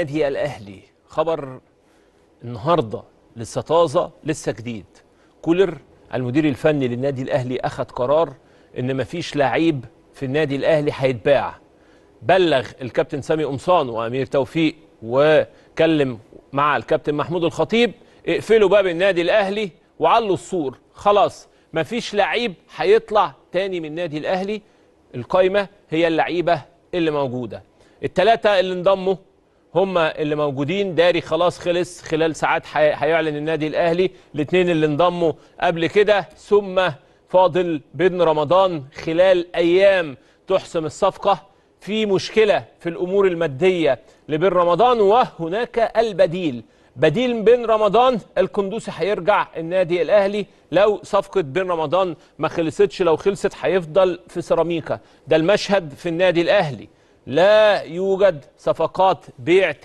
النادي الأهلي خبر النهارده لسه طازه لسه جديد. كولر المدير الفني للنادي الأهلي أخذ قرار إن مفيش لعيب في النادي الأهلي هيتباع. بلغ الكابتن سامي قمصان وأمير توفيق وكلم مع الكابتن محمود الخطيب، اقفلوا باب النادي الأهلي وعلوا السور، خلاص مفيش لعيب هيطلع تاني من النادي الأهلي. القايمة هي اللعيبة اللي موجودة، الثلاثة اللي انضموا هم اللي موجودين. داري خلاص خلص خلال ساعات هيعلن النادي الأهلي. الاثنين اللي انضموا قبل كده، ثم فاضل بن رمضان خلال أيام تحسم الصفقة. في مشكلة في الأمور المادية لبن رمضان، وهناك البديل، بديل بن رمضان القندوسي هيرجع النادي الأهلي لو صفقة بن رمضان ما خلصتش. لو خلصت هيفضل في سيراميكا. ده المشهد في النادي الأهلي، لا يوجد صفقات بيع تاني.